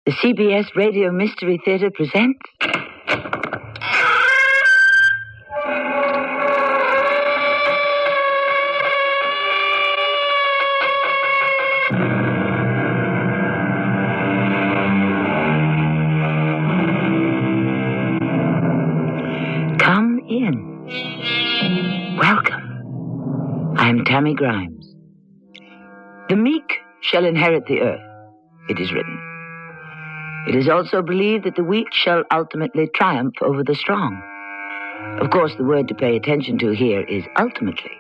The CBS Radio Mystery Theater presents... Come in. Welcome. I am Tammy Grimes. The meek shall inherit the earth, it is written. It is also believed that the weak shall ultimately triumph over the strong. Of course, the word to pay attention to here is ultimately.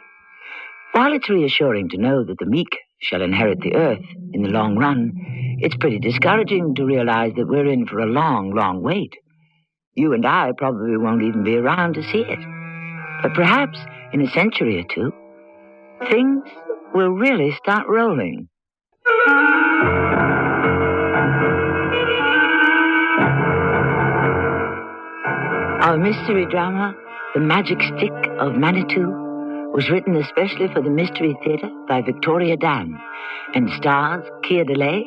While it's reassuring to know that the meek shall inherit the earth in the long run, it's pretty discouraging to realize that we're in for a long, long wait. You and I probably won't even be around to see it. But perhaps in a century or two, things will really start rolling. Our mystery drama, The Magic Stick of Manitu, was written especially for the Mystery Theater by Victoria Dan and stars Keir DeLay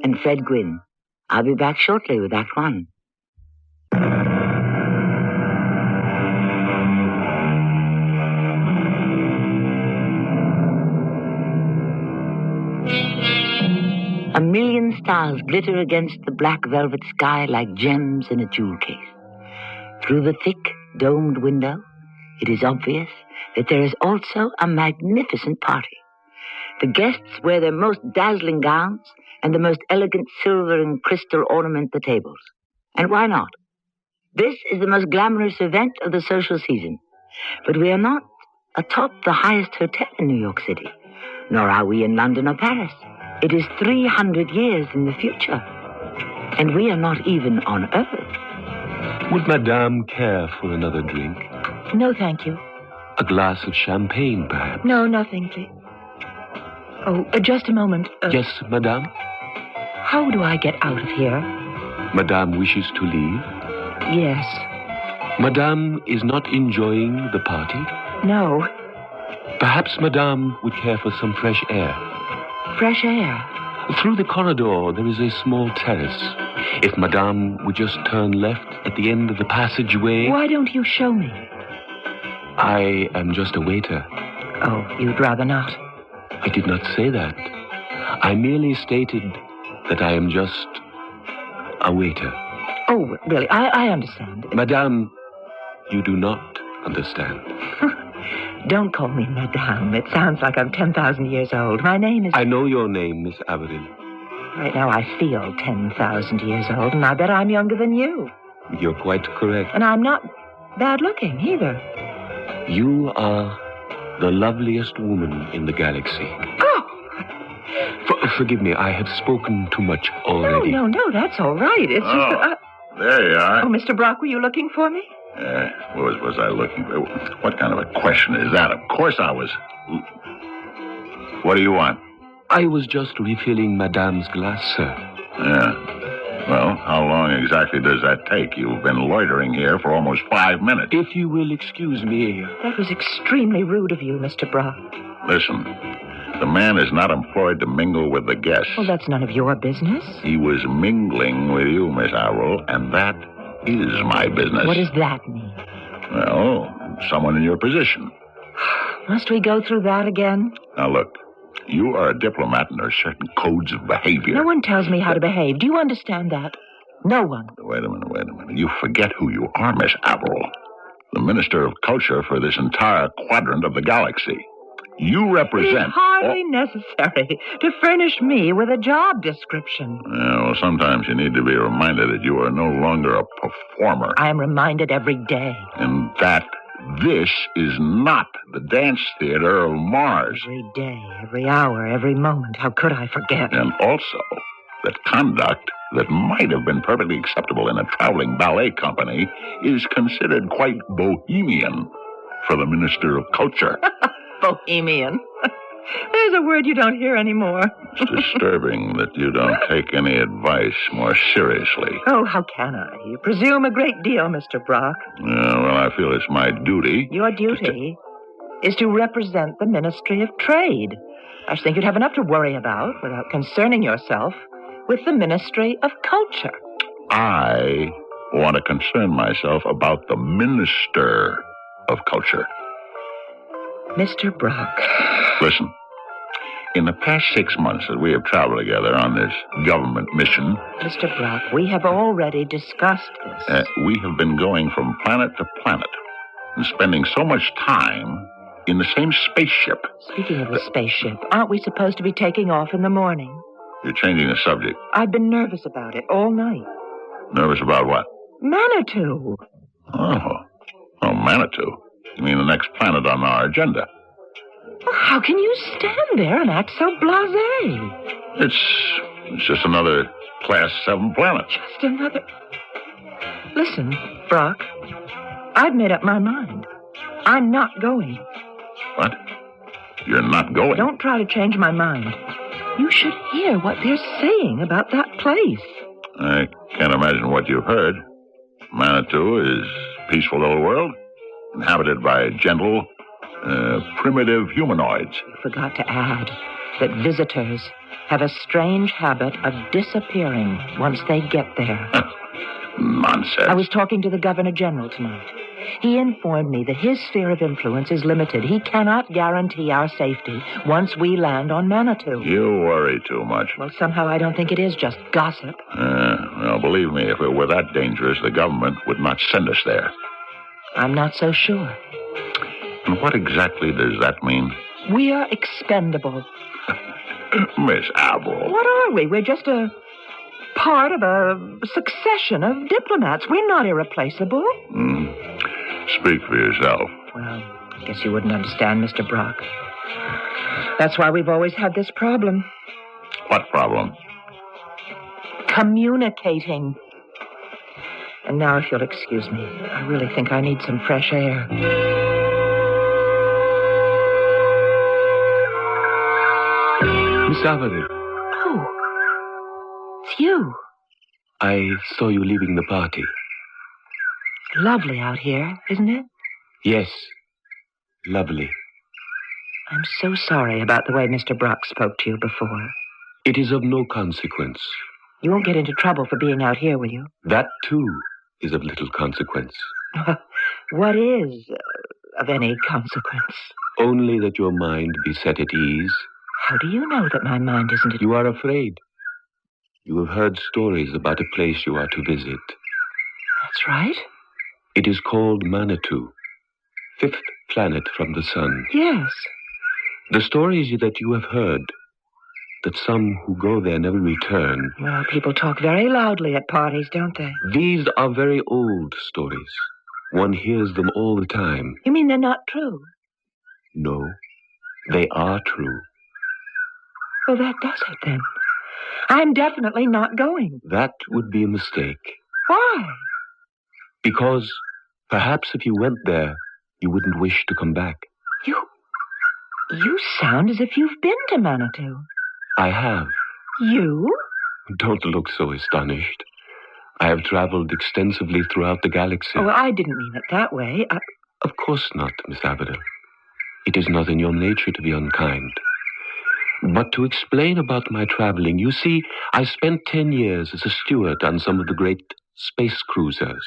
and Fred Gwynne. I'll be back shortly with Act One. A million stars glitter against the black velvet sky like gems in a jewel case. Through the thick, domed window, it is obvious that there is also a magnificent party. The guests wear their most dazzling gowns, and the most elegant silver and crystal ornament the tables. And why not? This is the most glamorous event of the social season. But we are not atop the highest hotel in New York City, nor are we in London or Paris. It is 300 years in the future, and we are not even on Earth. Would Madame care for another drink? No, thank you. A glass of champagne, perhaps? No, nothing, please. Oh, just a moment. Yes, Madame? How do I get out of here? Madame wishes to leave? Yes. Madame is not enjoying the party? No. Perhaps Madame would care for some fresh air. Fresh air? Through the corridor, there is a small terrace. If Madame would just turn left at the end of the passageway... Why don't you show me? I am just a waiter. Oh, you'd rather not? I did not say that. I merely stated that I am just a waiter. Oh, really, I understand. Madame, you do not understand. Don't call me Madame. It sounds like I'm 10,000 years old. My name is... I know your name, Miss Averill. Right now I feel 10,000 years old, and I bet I'm younger than you. You're quite correct. And I'm not bad looking, either. You are the loveliest woman in the galaxy. Oh! Forgive me, I have spoken too much already. No, that's all right. It's just that there you are. Oh, Mr. Brock, were you looking for me? Was I looking for? What kind of a question is that? Of course I was. What do you want? I was just refilling Madame's glass, sir. Yeah. Well, how long exactly does that take? You've been loitering here for almost 5 minutes. If you will excuse me... That was extremely rude of you, Mr. Brock. Listen, the man is not employed to mingle with the guests. Well, that's none of your business. He was mingling with you, Miss Averill, and that is my business. What does that mean? Well, someone in your position. Must we go through that again? Now, look, you are a diplomat, and there are certain codes of behavior. No one tells me how to behave. Do you understand that? No one. Wait a minute. You forget who you are, Miss Averill. The Minister of Culture for this entire quadrant of the galaxy. You represent... It's hardly necessary to furnish me with a job description. Well, sometimes you need to be reminded that you are no longer a performer. I am reminded every day. And that this is not the dance theater of Mars. Every day, every hour, every moment. How could I forget? And also that conduct that might have been perfectly acceptable in a traveling ballet company is considered quite bohemian for the Minister of Culture. Bohemian. There's a word you don't hear anymore. It's disturbing that you don't take any advice more seriously. Oh, how can I? You presume a great deal, Mr. Brock. Well, I feel it's my duty. Your duty is to represent the Ministry of Trade. I think you'd have enough to worry about without concerning yourself with the Ministry of Culture. I want to concern myself about the Minister of Culture. Mr. Brock. Listen, in the past 6 months that we have traveled together on this government mission... Mr. Brock, we have already discussed this. We have been going from planet to planet and spending so much time in the same spaceship. Speaking of the spaceship, aren't we supposed to be taking off in the morning? You're changing the subject. I've been nervous about it all night. Nervous about what? Manitu. Oh, Manitu. You mean the next planet on our agenda? Well, how can you stand there and act so blasé? It's just another Class 7 planet. Just another... Listen, Brock, I've made up my mind. I'm not going. What? You're not going? Don't try to change my mind. You should hear what they're saying about that place. I can't imagine what you've heard. Manitu is a peaceful little world, inhabited by gentle, primitive humanoids. You forgot to add that visitors have a strange habit of disappearing once they get there. Nonsense. I was talking to the Governor General tonight. He informed me that his sphere of influence is limited. He cannot guarantee our safety once we land on Manitu. You worry too much. Well, somehow I don't think it is just gossip. Well, believe me, if it were that dangerous, the government would not send us there. I'm not so sure. And what exactly does that mean? We are expendable. Miss Avril. What are we? We're just a part of a succession of diplomats. We're not irreplaceable. Speak for yourself. Well, I guess you wouldn't understand, Mr. Brock. That's why we've always had this problem. What problem? Communicating. And now, if you'll excuse me, I really think I need some fresh air. Miss Avril. Oh, it's you. I saw you leaving the party. It's lovely out here, isn't it? Yes, lovely. I'm so sorry about the way Mr. Brock spoke to you before. It is of no consequence. You won't get into trouble for being out here, will you? That, too, is of little consequence. What is of any consequence? Only that your mind be set at ease. How do you know that my mind isn't at... You are afraid. You have heard stories about a place you are to visit. That's right. It is called Manitu, 5th planet from the sun. Yes. The stories that you have heard, that some who go there never return. Well, people talk very loudly at parties, don't they? These are very old stories. One hears them all the time. You mean they're not true? No, they are true. Well, that does it, then. I'm definitely not going. That would be a mistake. Why? Because perhaps if you went there, you wouldn't wish to come back. You sound as if you've been to Manitu. I have. You? Don't look so astonished. I have traveled extensively throughout the galaxy. Oh, I didn't mean it that way. Of course not, Miss Avril. It is not in your nature to be unkind. But to explain about my traveling, you see, I spent 10 years as a steward on some of the great space cruisers.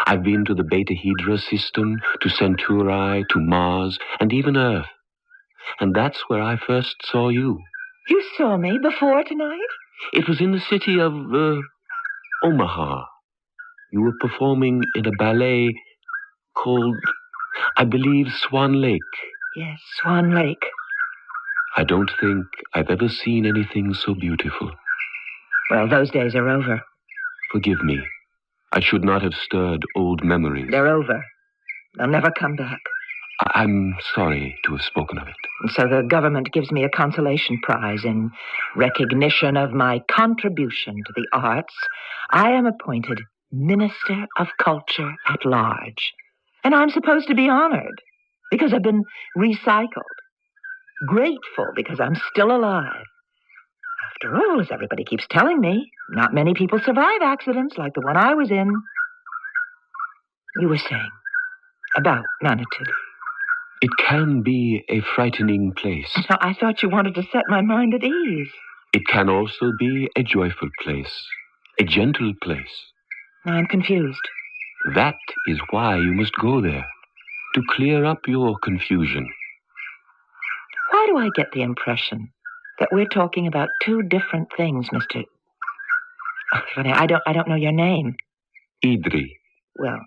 I've been to the Beta Hedra system, to Centauri, to Mars, and even Earth. And that's where I first saw you. You saw me before tonight? It was in the city of, Omaha. You were performing in a ballet called, I believe, Swan Lake. Yes, Swan Lake. I don't think I've ever seen anything so beautiful. Well, those days are over. Forgive me. I should not have stirred old memories. They're over. They'll never come back. I'm sorry to have spoken of it. And so the government gives me a consolation prize in recognition of my contribution to the arts. I am appointed Minister of Culture at Large. And I'm supposed to be honored because I've been recycled. Grateful because I'm still alive. After all, as everybody keeps telling me, not many people survive accidents like the one I was in. You were saying about Manitu. It can be a frightening place. Now, I thought you wanted to set my mind at ease. It can also be a joyful place, a gentle place. I'm confused. That is why you must go there, to clear up your confusion. Why do I get the impression that we're talking about two different things, Mr. Oh, funny, I don't know your name. Idri. Well,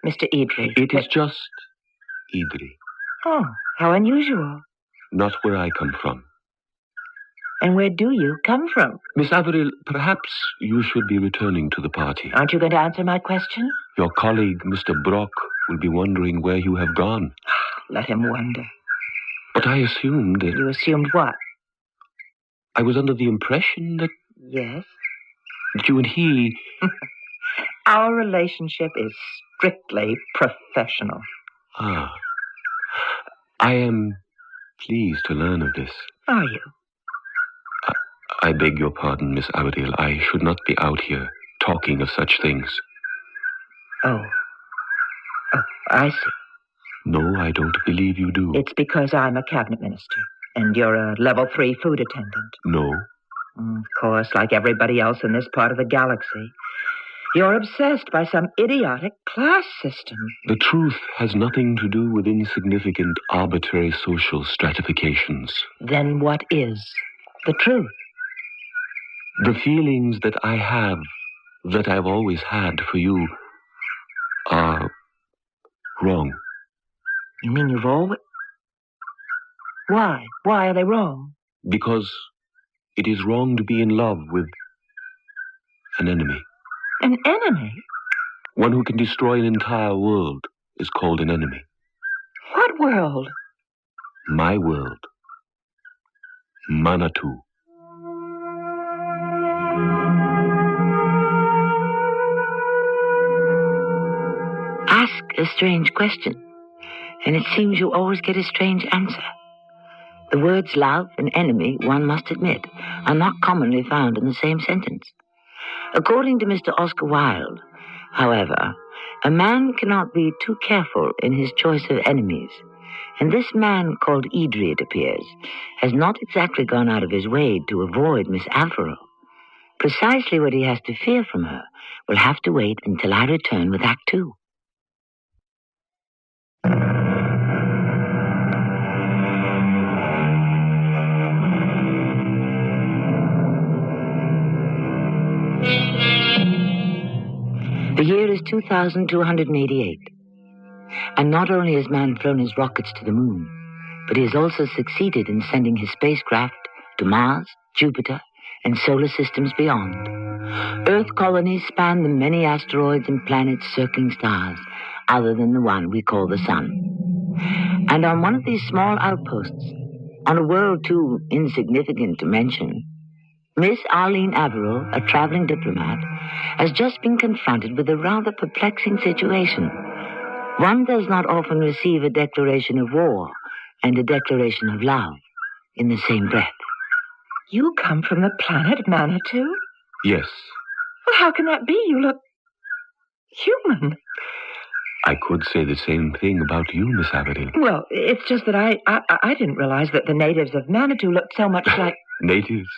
Mr. Idri. It is just Idri. Oh, how unusual. Not where I come from. And where do you come from? Miss Averill, perhaps you should be returning to the party. Aren't you going to answer my question? Your colleague, Mr. Brock, will be wondering where you have gone. Let him wonder. But I assumed that... You assumed what? I was under the impression that... Yes? That you and he... Our relationship is strictly professional. Ah. I am pleased to learn of this. Are you? I beg your pardon, Miss Averill. I should not be out here talking of such things. Oh, I see. No, I don't believe you do. It's because I'm a cabinet minister, and you're a level 3 food attendant. No. Of course, like everybody else in this part of the galaxy, you're obsessed by some idiotic class system. The truth has nothing to do with insignificant, arbitrary social stratifications. Then what is the truth? The feelings that I have, that I've always had for you, are wrong. You mean you've always... Why? Why are they wrong? Because it is wrong to be in love with an enemy. An enemy? One who can destroy an entire world is called an enemy. What world? My world. Manitu. Ask a strange question, and it seems you always get a strange answer. The words love and enemy, one must admit, are not commonly found in the same sentence. According to Mr. Oscar Wilde, however, a man cannot be too careful in his choice of enemies, and this man called Idri, it appears, has not exactly gone out of his way to avoid Miss Averill. Precisely what he has to fear from her will have to wait until I return with Act 2. The year is 2288. And not only has man flown his rockets to the moon, but he has also succeeded in sending his spacecraft to Mars, Jupiter, and solar systems beyond. Earth colonies span the many asteroids and planets circling stars, other than the one we call the Sun. And on one of these small outposts, on a world too insignificant to mention, Miss Arlene Averill, a traveling diplomat, has just been confronted with a rather perplexing situation. One does not often receive a declaration of war and a declaration of love in the same breath. You come from the planet Manitu? Yes. Well, how can that be? You look human. I could say the same thing about you, Miss Averill. Well, it's just that I didn't realize that the natives of Manitu looked so much like... Natives?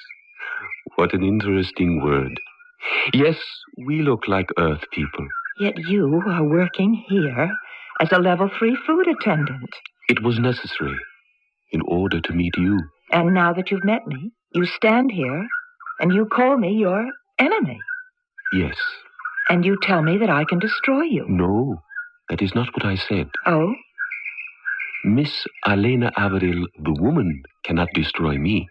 What an interesting word. Yes, we look like Earth people. Yet you are working here as a level 3 food attendant. It was necessary in order to meet you. And now that you've met me, you stand here and you call me your enemy. Yes. And you tell me that I can destroy you. No, that is not what I said. Oh? Miss Elena Averill, the woman, cannot destroy me.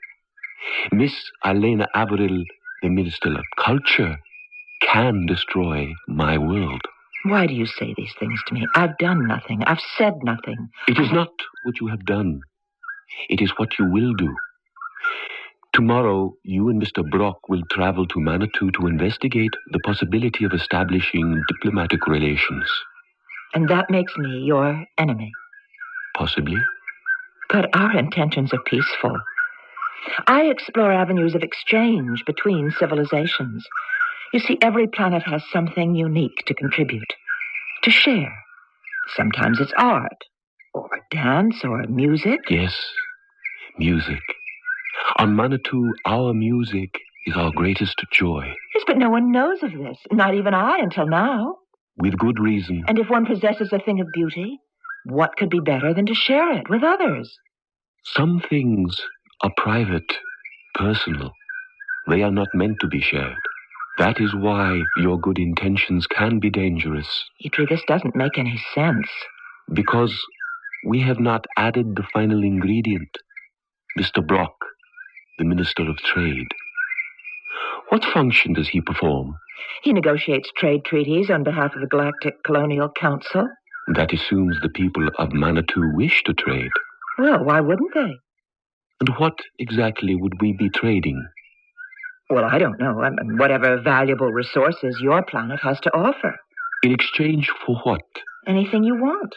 Miss Elena Averill, the Minister of Culture, can destroy my world. Why do you say these things to me? I've done nothing. I've said nothing. It is not what you have done. It is what you will do. Tomorrow, you and Mr. Brock will travel to Manitu to investigate the possibility of establishing diplomatic relations. And that makes me your enemy. Possibly. But our intentions are peaceful. I explore avenues of exchange between civilizations. You see, every planet has something unique to contribute, to share. Sometimes it's art, or dance, or music. Yes, music. On Manitu, our music is our greatest joy. Yes, but no one knows of this. Not even I until now. With good reason. And if one possesses a thing of beauty, what could be better than to share it with others? Some things are private, personal. They are not meant to be shared. That is why your good intentions can be dangerous. Petrie, this doesn't make any sense. Because we have not added the final ingredient. Mr. Brock, the Minister of Trade. What function does he perform? He negotiates trade treaties on behalf of the Galactic Colonial Council. That assumes the people of Manitu wish to trade. Well, why wouldn't they? And what exactly would we be trading? Well, I don't know. Whatever valuable resources your planet has to offer. In exchange for what? Anything you want.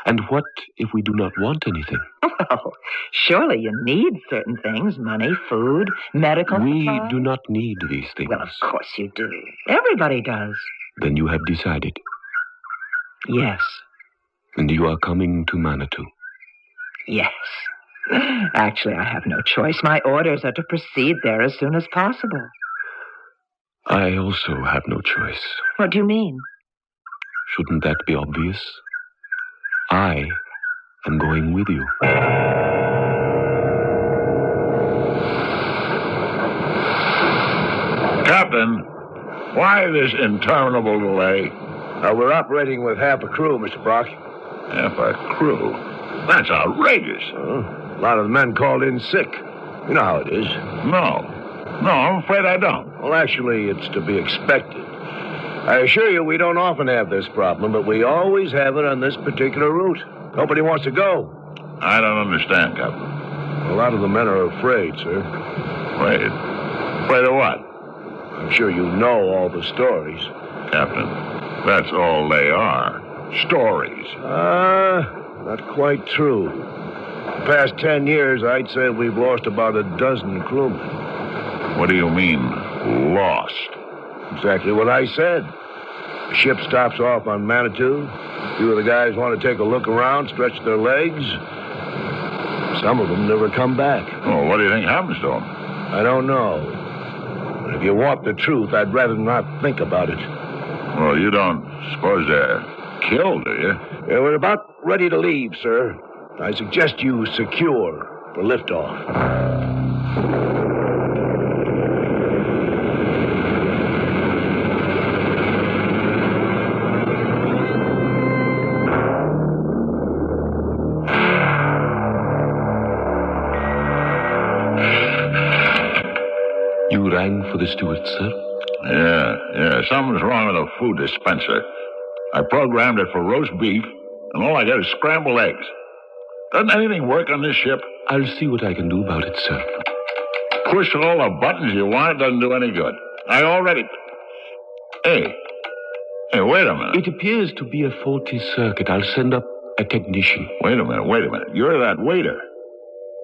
And what if we do not want anything? Well, surely you need certain things. Money, food, medical We supplies. do not need these things. Well, of course you do. Everybody does. Then you have decided. Yes. And you are coming to Manitu. Yes. Actually, I have no choice. My orders are to proceed there as soon as possible. I also have no choice. What do you mean? Shouldn't that be obvious? I am going with you. Captain, why this interminable delay? We're operating with half a crew, Mr. Brock. Half a crew? That's outrageous. A lot of the men called in sick. You know how it is. No, I'm afraid I don't. Well, actually, it's to be expected. I assure you we don't often have this problem, but we always have it on this particular route. Nobody wants to go. I don't understand, Captain. A lot of the men are afraid, sir. Afraid? Afraid of what? I'm sure you know all the stories. Captain, that's all they are. Stories. Not quite true. The past 10 years, I'd say we've lost about a dozen crewmen. What do you mean, lost? Exactly what I said. The ship stops off on Manitu. A few of the guys want to take a look around, stretch their legs. Some of them never come back. Oh, what do you think happens to them? I don't know. But if you want the truth, I'd rather not think about it. Well, you don't suppose they're killed, do you? Yeah, we're about ready to leave, sir. I suggest you secure for liftoff. You rang for the steward, sir? Yeah. Something's wrong with the food dispenser. I programmed it for roast beef, and all I get is scrambled eggs. Doesn't anything work on this ship? I'll see what I can do about it, sir. Push all the buttons you want, it doesn't do any good. I already... Hey, wait a minute. It appears to be a faulty circuit. I'll send up a technician. Wait a minute. You're that waiter.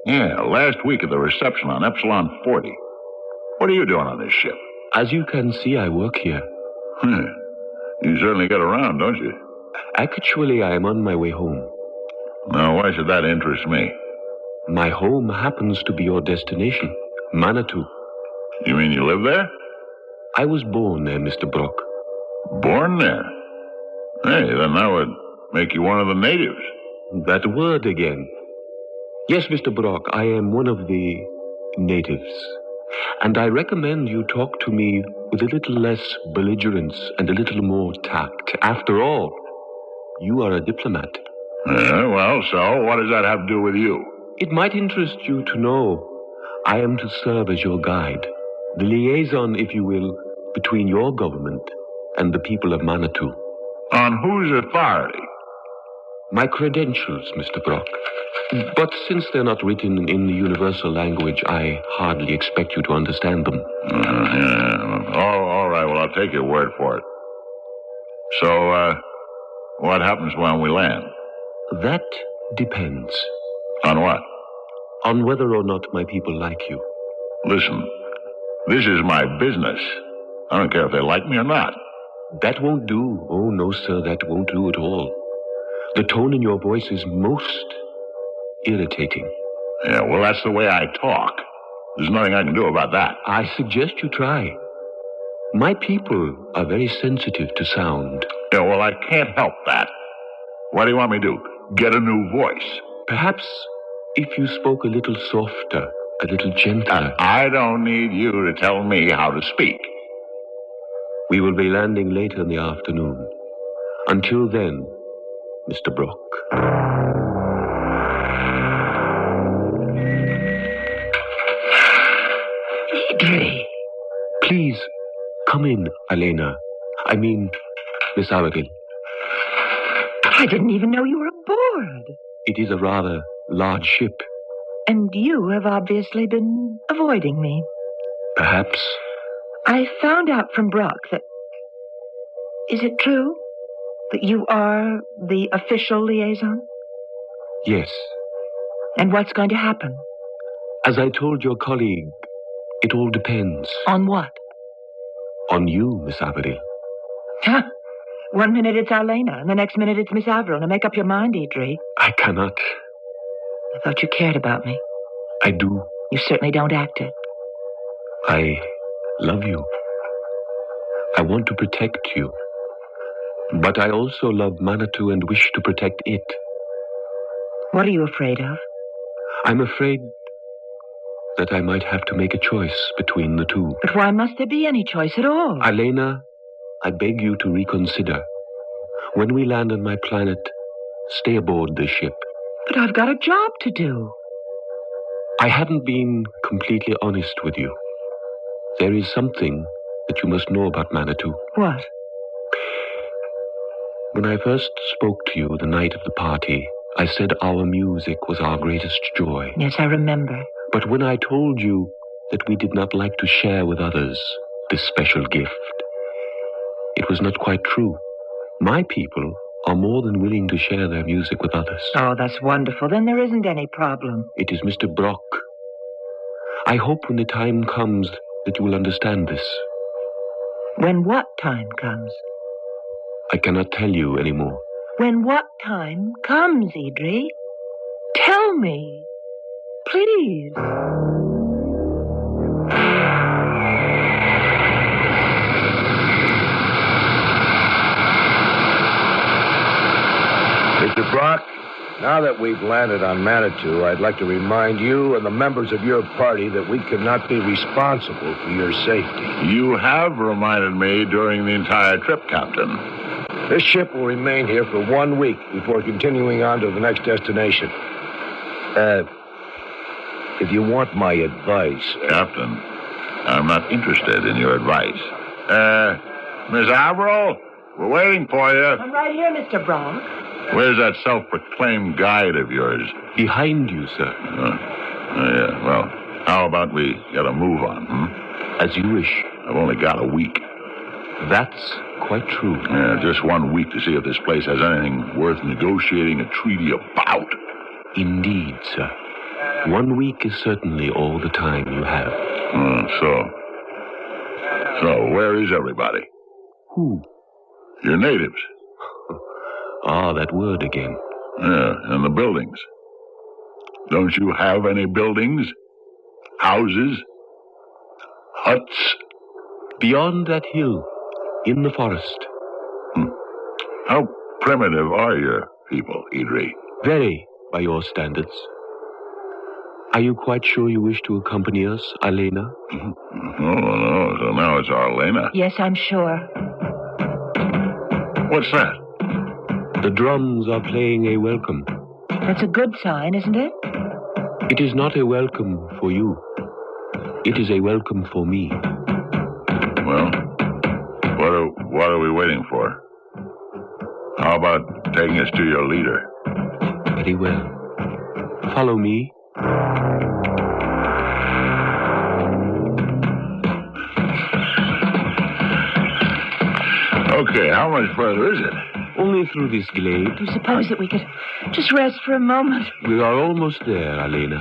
Yeah, last week at the reception on Epsilon 40. What are you doing on this ship? As you can see, I work here. You certainly get around, don't you? Actually, I am on my way home. Now, why should that interest me? My home happens to be your destination, Manitu. You mean you live there? I was born there, Mr. Brock. Born there? Hey, then that would make you one of the natives. That word again. Yes, Mr. Brock, I am one of the natives. And I recommend you talk to me with a little less belligerence and a little more tact. After all, you are a diplomat. Yeah, well, so what does that have to do with you? It might interest you to know I am to serve as your guide, the liaison, if you will, between your government and the people of Manitu. On whose authority? My credentials, Mr. Brock. But since they're not written in the universal language, I hardly expect you to understand them. Yeah. All right, well, I'll take your word for it. So, what happens when we land? That depends. On what? On whether or not my people like you. Listen, this is my business. I don't care if they like me or not. That won't do. Oh, no, sir, that won't do at all. The tone in your voice is most irritating. Yeah, well, that's the way I talk. There's nothing I can do about that. I suggest you try. My people are very sensitive to sound. Yeah, well, I can't help that. What do you want me to do? Get a new voice? Perhaps if you spoke a little softer, a little gentler. I don't need you to tell me how to speak. We will be landing later in the afternoon. Until then, Mr. Brock. Idri! Please, come in, Elena. I mean, Miss Abigail. I didn't even know you were aboard. It is a rather large ship. And you have obviously been avoiding me. Perhaps. I found out from Brock that... Is it true that you are the official liaison? Yes. And what's going to happen? As I told your colleague, it all depends. On what? On you, Miss Abigail. Huh. 1 minute it's Arlena, and the next minute it's Miss Avril. Now make up your mind, Idri. I cannot. I thought you cared about me. I do. You certainly don't act it. I love you. I want to protect you. But I also love Manitu and wish to protect it. What are you afraid of? I'm afraid that I might have to make a choice between the two. But why must there be any choice at all? Elena, I beg you to reconsider. When we land on my planet, stay aboard this ship. But I've got a job to do. I haven't been completely honest with you. There is something that you must know about Manitu. What? When I first spoke to you the night of the party, I said our music was our greatest joy. Yes, I remember. But when I told you that we did not like to share with others this special gift, it was not quite true. My people are more than willing to share their music with others. Oh, that's wonderful. Then there isn't any problem. It is Mr. Brock. I hope when the time comes that you will understand this. When what time comes? I cannot tell you anymore. When what time comes, Idri? Tell me. Please. Mr. Brock, now that we've landed on Manitu, I'd like to remind you and the members of your party that we cannot be responsible for your safety. You have reminded me during the entire trip, Captain. This ship will remain here for 1 week before continuing on to the next destination. If you want my advice... Captain, I'm not interested in your advice. Miss Avril, we're waiting for you. I'm right here, Mr. Brock. Where's that self-proclaimed guide of yours? Behind you, sir. Yeah, well, how about we get a move on, As you wish. I've only got a week. That's quite true. Yeah, just 1 week to see if this place has anything worth negotiating a treaty about. Indeed, sir. 1 week is certainly all the time you have. So where is everybody? Who? Your natives. Ah, that word again. Yeah, and the buildings. Don't you have any buildings? Houses? Huts? Beyond that hill, in the forest. How primitive are your people, Idri? Very, by your standards. Are you quite sure you wish to accompany us, Elena? No, so now it's Arlena. Yes, I'm sure. What's that? The drums are playing a welcome. That's a good sign, isn't it? It is not a welcome for you. It is a welcome for me. Well, what are we waiting for? How about taking us to your leader? Very well. Follow me. Okay, how much further is it? Only through this glade. Do you suppose that we could just rest for a moment? We are almost there, Elena.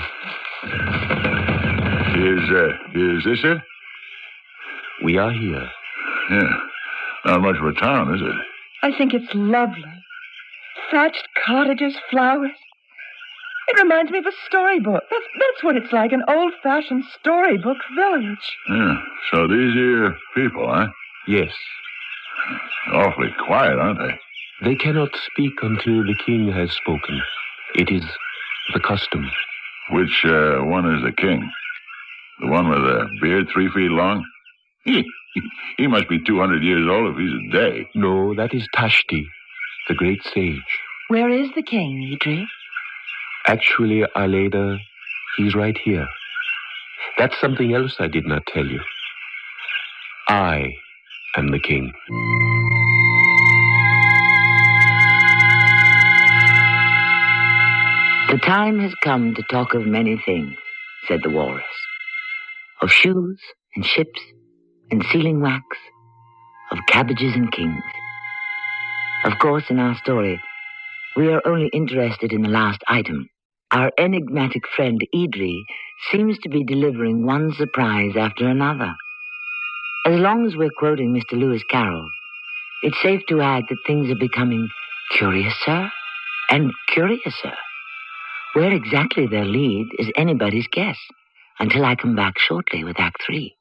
Is this it? We are here. Yeah. Not much of a town, is it? I think it's lovely. Thatched cottages, flowers. It reminds me of a storybook. That's what it's like, an old-fashioned storybook village. Yeah, so these are people, huh? Yes. Awfully quiet, aren't they? They cannot speak until the king has spoken. It is the custom. Which one is the king? The one with a beard 3 feet long? He must be 200 years old if he's a day. No, that is Tashti, the great sage. Where is the king, Idri? Actually, Aleda, he's right here. That's something else I did not tell you. I am the king. The time has come to talk of many things, said the walrus. Of shoes and ships and sealing wax, of cabbages and kings. Of course, in our story, we are only interested in the last item. Our enigmatic friend Idri seems to be delivering one surprise after another. As long as we're quoting Mr. Lewis Carroll, it's safe to add that things are becoming curiouser and curiouser. Where exactly they'll lead is anybody's guess, until I come back shortly with Act 3.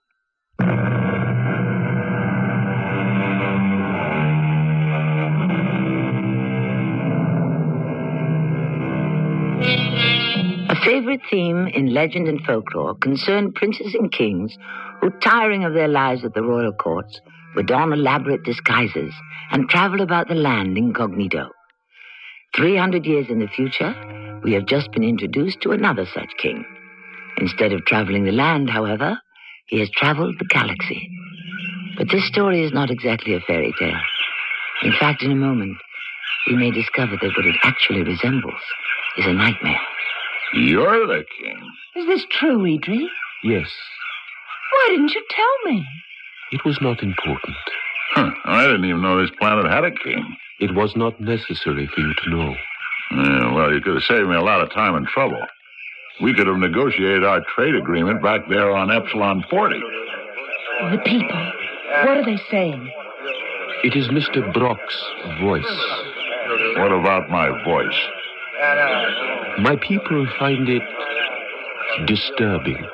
A favorite theme in legend and folklore concerned princes and kings who, tiring of their lives at the royal courts, would don elaborate disguises and travel about the land incognito. 300 years in the future, we have just been introduced to another such king. Instead of traveling the land, however, he has traveled the galaxy. But this story is not exactly a fairy tale. In fact, in a moment, we may discover that what it actually resembles is a nightmare. You're the king. Is this true, Idri? Yes, Why didn't you tell me? it was not important. I didn't even know this planet had a king. It was not necessary for you to know. Yeah, well, you could have saved me a lot of time and trouble. We could have negotiated our trade agreement back there on Epsilon 40. The people. What are they saying? It is Mr. Brock's voice. What about my voice? My people find it disturbing.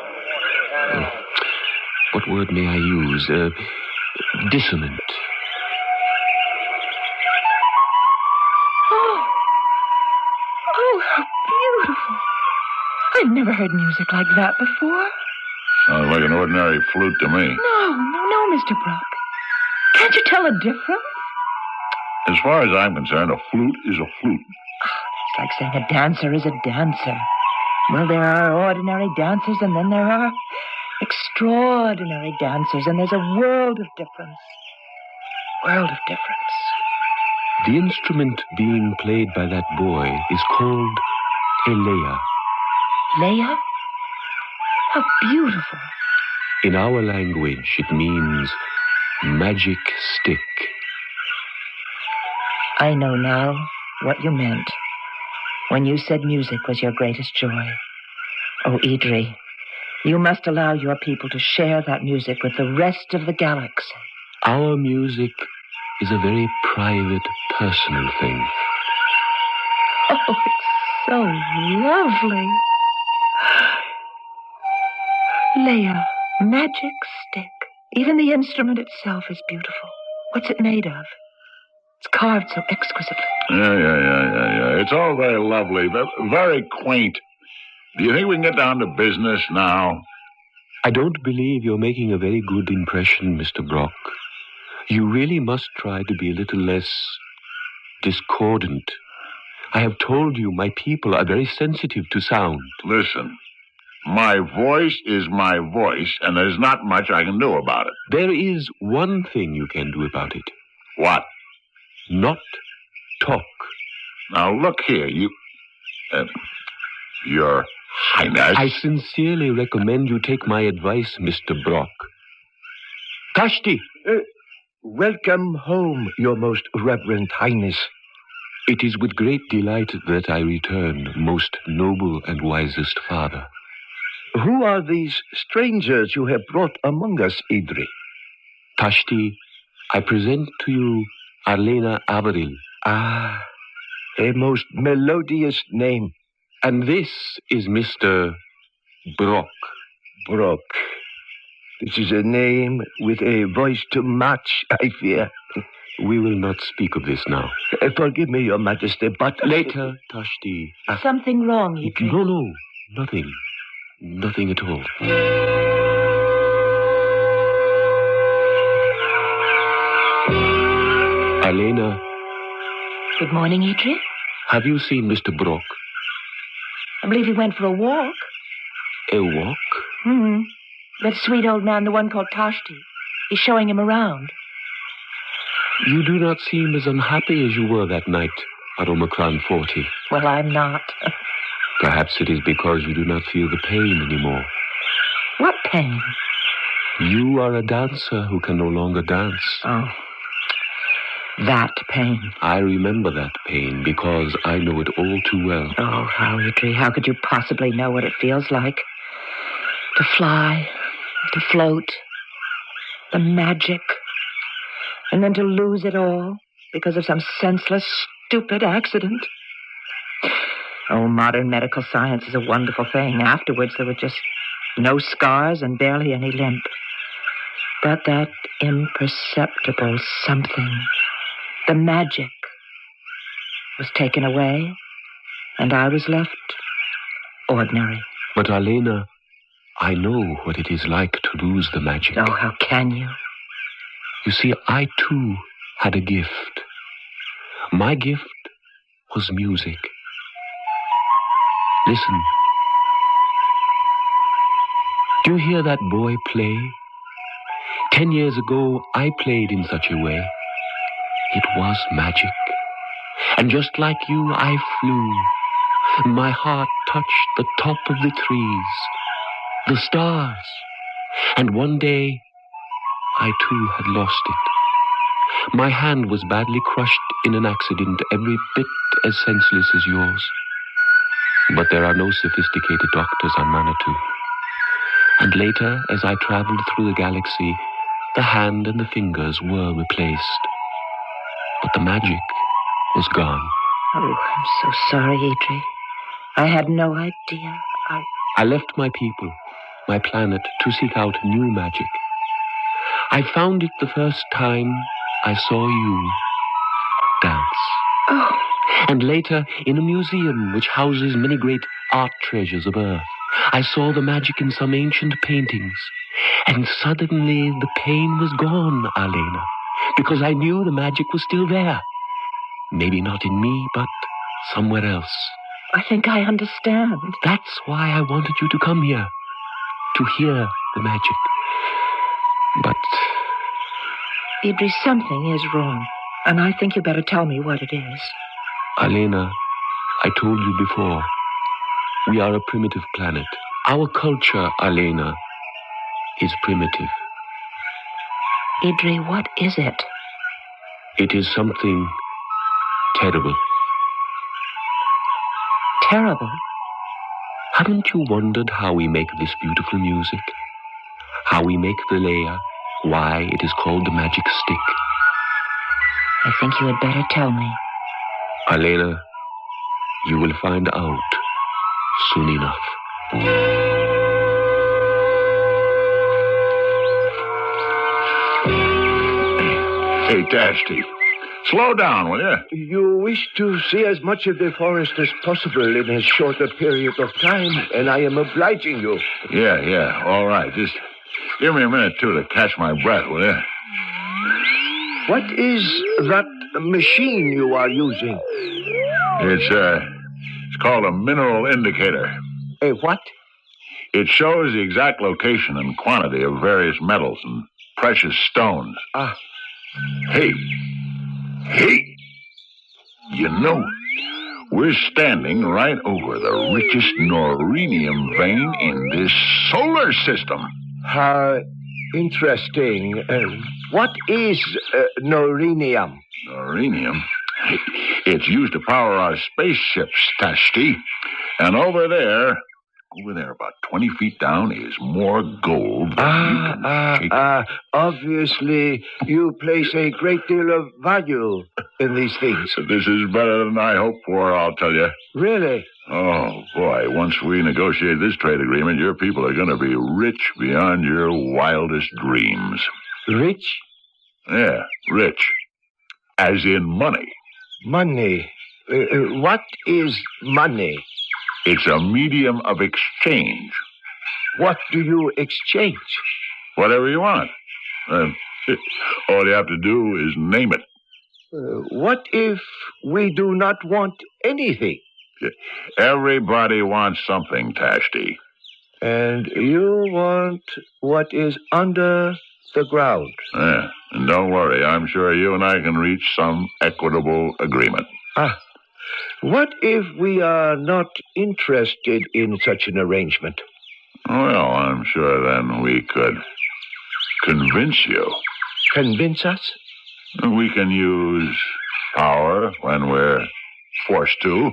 What word may I use? Dissonant. Oh, how beautiful. I've never heard music like that before. Sounds like an ordinary flute to me. No, Mr. Brock. Can't you tell a difference? As far as I'm concerned, a flute is a flute. It's like saying a dancer is a dancer. Well, there are ordinary dancers, and then there are extraordinary dancers, and there's a world of difference. World of difference. The instrument being played by that boy is called a Leia. Leia? How beautiful. In our language, it means magic stick. I know now what you meant when you said music was your greatest joy. Oh, Idri, you must allow your people to share that music with the rest of the galaxy. Our music is a very private, personal thing. Oh, it's so lovely. Leia, magic stick. Even the instrument itself is beautiful. What's it made of? It's carved so exquisitely. Yeah. It's all very lovely, but very quaint. Do you think we can get down to business now? I don't believe you're making a very good impression, Mr. Brock. You really must try to be a little less discordant. I have told you my people are very sensitive to sound. Listen, my voice is my voice, and there's not much I can do about it. There is one thing you can do about it. What? Not talk. Now, look here, Your Highness. I sincerely recommend you take my advice, Mr. Brock. Tashti! Welcome home, Your Most Reverend Highness. It is with great delight that I return, most noble and wisest father. Who are these strangers you have brought among us, Idri? Tashti, I present to you Arlena Averil. Ah, a most melodious name. And this is Mr. Brock. Brock. This is a name with a voice to match, I fear. We will not speak of this now. Forgive me, Your Majesty, but... Later, Tashti. Something wrong, Idri? No, nothing. Nothing at all. Alena. Good morning, Idri. Have you seen Mr. Brock? I believe he went for a walk. A walk? That sweet old man, the one called Tashti. He's showing him around. You do not seem as unhappy as you were that night at Omicron 40. Well, I'm not. Perhaps it is because you do not feel the pain anymore. What pain? You are a dancer who can no longer dance. Oh, that pain. I remember that pain because I know it all too well. Oh, Idri, how could you possibly know what it feels like? To fly, to float, the magic, and then to lose it all because of some senseless, stupid accident. Oh, modern medical science is a wonderful thing. Afterwards, there were just no scars and barely any limp. But that imperceptible something, the magic, was taken away, and I was left ordinary. But Alena, I know what it is like to lose the magic. Oh, how can you? You see, I too had a gift. My gift was music. Listen. Do you hear that boy play? 10 years ago, I played in such a way. It was magic. And just like you, I flew. My heart touched the top of the trees, the stars. And one day, I too had lost it. My hand was badly crushed in an accident, every bit as senseless as yours. But there are no sophisticated doctors on Manitu. And later, as I traveled through the galaxy, the hand and the fingers were replaced. But the magic was gone. Oh, I'm so sorry, Idri. I had no idea. I left my people, my planet, to seek out new magic. I found it the first time I saw you dance. Oh. And later, in a museum which houses many great art treasures of Earth, I saw the magic in some ancient paintings. And suddenly the pain was gone, Alena, because I knew the magic was still there. Maybe not in me, but somewhere else. I think I understand. That's why I wanted you to come here, to hear the magic. But... Idri, something is wrong, and I think you better tell me what it is. Alena, I told you before, we are a primitive planet. Our culture, Alena, is primitive. Idri, what is it? It is something terrible. Terrible? Haven't you wondered how we make this beautiful music? How we make the layer? Why it is called the magic stick? I think you had better tell me. Alena, you will find out soon enough. Hey, Tashti, slow down, will you? You wish to see as much of the forest as possible in as short a period of time, and I am obliging you. Yeah, all right. Just give me a minute, too, to catch my breath, will you? What is that machine you are using? It's called a mineral indicator. A what? It shows the exact location and quantity of various metals and precious stones. Ah. Hey, you know, we're standing right over the richest norenium vein in this solar system. How interesting. What is norenium? Norenium? It's used to power our spaceships, Tashti. And over there, about 20 feet down, is more gold than you can shake. Obviously, you place a great deal of value in these things. This is better than I hoped for, I'll tell you. Really? Oh, boy, once we negotiate this trade agreement, your people are going to be rich beyond your wildest dreams. Rich? Yeah, rich. As in money. Money. What is money? It's a medium of exchange. What do you exchange? Whatever you want. All you have to do is name it. What if we do not want anything? Everybody wants something, Tashti. And you want what is under the ground. Yeah, and don't worry, I'm sure you and I can reach some equitable agreement. What if we are not interested in such an arrangement? Well, I'm sure then we could convince you. Convince us? We can use power when we're forced to.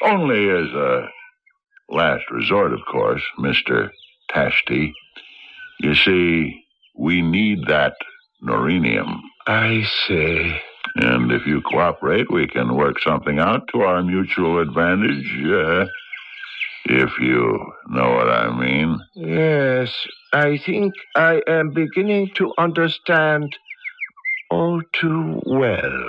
Only as a last resort, of course, Mr. Tashti. You see, we need that norenium. I see. And if you cooperate, we can work something out to our mutual advantage. If you know what I mean. Yes, I think I am beginning to understand all too well.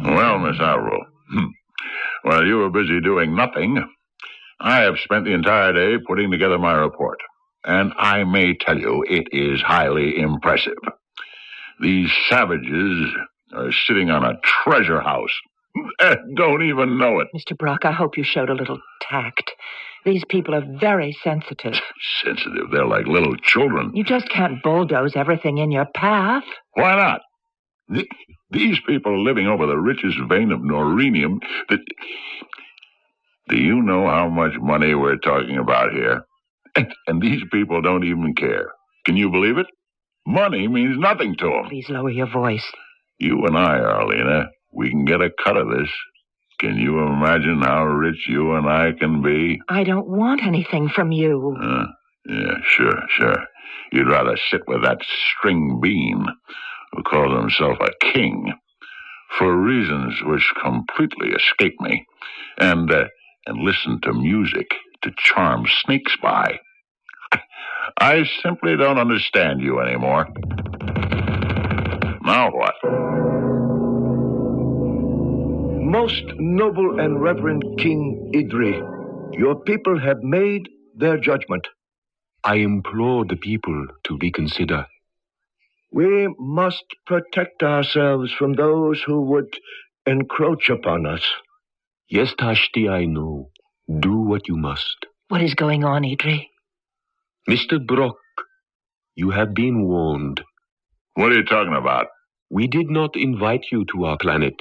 Well, Miss Averill, while you were busy doing nothing, I have spent the entire day putting together my report. And I may tell you, it is highly impressive. These savages are sitting on a treasure house and don't even know it. Mr. Brock, I hope you showed a little tact. These people are very sensitive. Sensitive? They're like little children. You just can't bulldoze everything in your path. Why not? These people are living over the richest vein of norenium. Do you know how much money we're talking about here? And these people don't even care. Can you believe it? Money means nothing to them. Please lower your voice. You and I, Arlena, we can get a cut of this. Can you imagine how rich you and I can be? I don't want anything from you. Yeah, sure. You'd rather sit with that string bean who calls himself a king for reasons which completely escape me, and listen to music to charm snakes by. I simply don't understand you anymore. Now what? Most noble and reverend King Idri, your people have made their judgment. I implore the people to reconsider. We must protect ourselves from those who would encroach upon us. Yes, Tashti, I know. Do what you must. What is going on, Idri? Mr. Brock, you have been warned. What are you talking about? We did not invite you to our planet.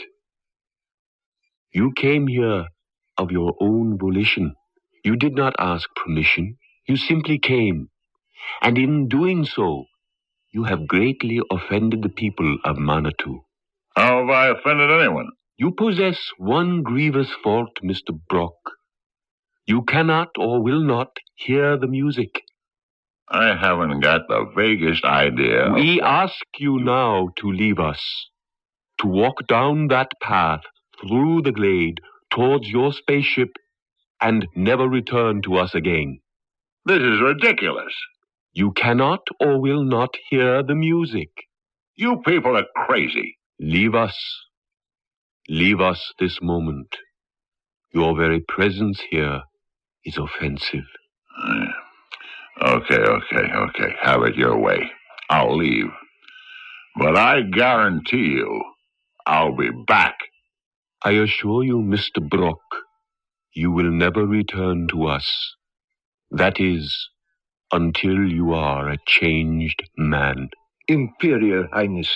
You came here of your own volition. You did not ask permission. You simply came. And in doing so, you have greatly offended the people of Manitu. How have I offended anyone? You possess one grievous fault, Mr. Brock. You cannot or will not hear the music. I haven't got the vaguest idea. We ask you now to leave us, to walk down that path through the glade towards your spaceship and never return to us again. This is ridiculous. You cannot or will not hear the music. You people are crazy. Leave us. Leave us this moment. Your very presence here is offensive. Okay. Have it your way. I'll leave. But I guarantee you, I'll be back. I assure you, Mr. Brock, you will never return to us. That is, until you are a changed man. Imperial Highness,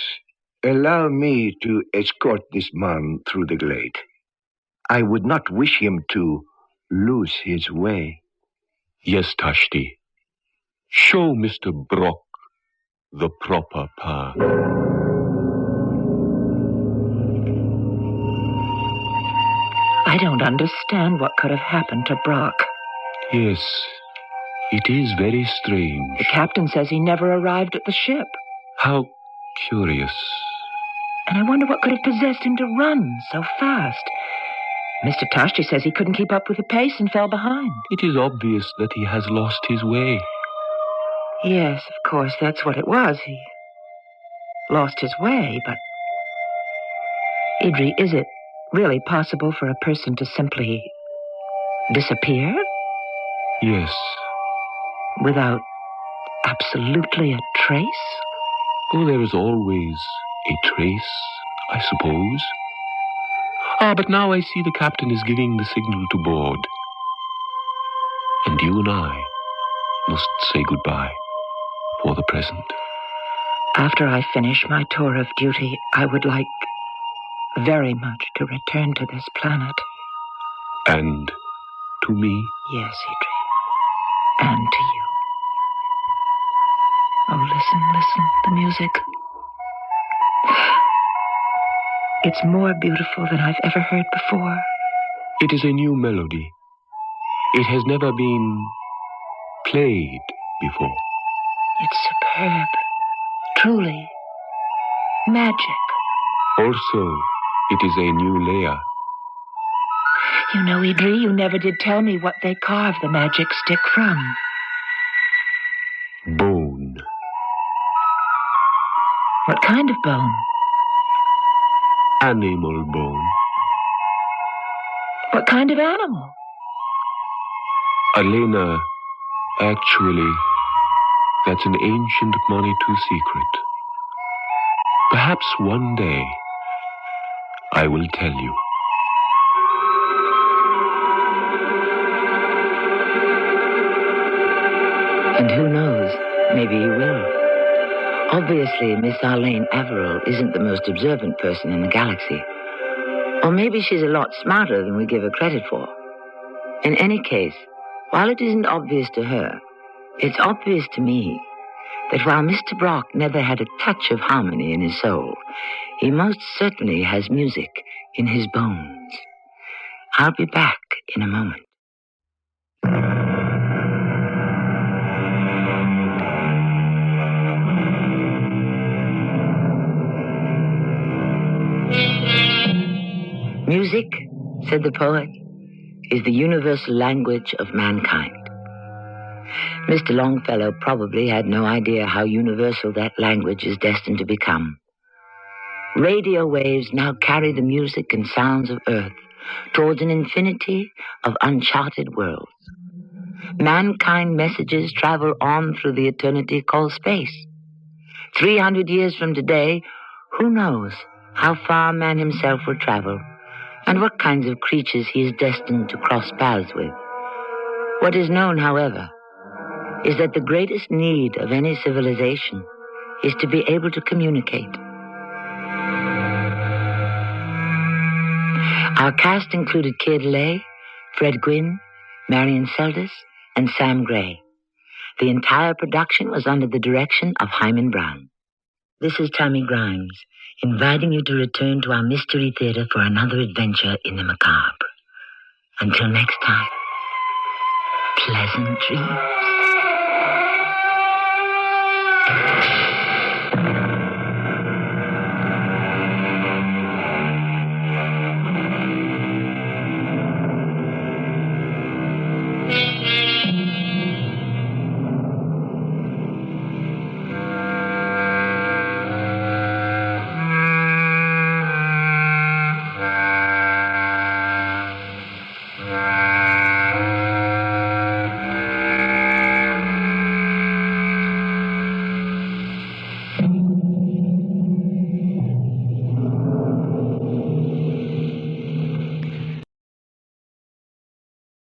allow me to escort this man through the glade. I would not wish him to lose his way. Yes, Tashti. Show Mr. Brock the proper path. I don't understand what could have happened to Brock. Yes, it is very strange. The captain says he never arrived at the ship. How curious. And I wonder what could have possessed him to run so fast. Mr. Tashti says he couldn't keep up with the pace and fell behind. It is obvious that he has lost his way. Yes, of course, that's what it was. He lost his way, but... Idri, is it really possible for a person to simply disappear? Yes. Without absolutely a trace? Oh, there is always a trace, I suppose. But now I see the captain is giving the signal to board. And you and I must say goodbye for the present. After I finish my tour of duty, I would like very much to return to this planet. And to me? Yes, Idri. And to you. Oh, listen, the music. It's more beautiful than I've ever heard before. It is a new melody. It has never been played before. It's superb. Truly. Magic. Also, it is a new layer. You know, Idri, you never did tell me what they carve the magic stick from. Bone. What kind of bone? Animal bone. What kind of animal? Elena, actually, that's an ancient Manitu secret. Perhaps one day I will tell you. And who knows, maybe you will. Obviously, Miss Arlene Averill isn't the most observant person in the galaxy. Or maybe she's a lot smarter than we give her credit for. In any case, while it isn't obvious to her, it's obvious to me that while Mr. Brock never had a touch of harmony in his soul, he most certainly has music in his bones. I'll be back in a moment. Music, said the poet, is the universal language of mankind. Mr. Longfellow probably had no idea how universal that language is destined to become. Radio waves now carry the music and sounds of Earth towards an infinity of uncharted worlds. Mankind messages travel on through the eternity called space. 300 years from today, who knows how far man himself will travel, and what kinds of creatures he is destined to cross paths with. What is known, however, is that the greatest need of any civilization is to be able to communicate. Our cast included Kid Lay, Fred Gwynne, Marion Seldes, and Sam Gray. The entire production was under the direction of Hyman Brown. This is Tammy Grimes, inviting you to return to our Mystery Theater for another adventure in the macabre. Until next time, pleasant dreams.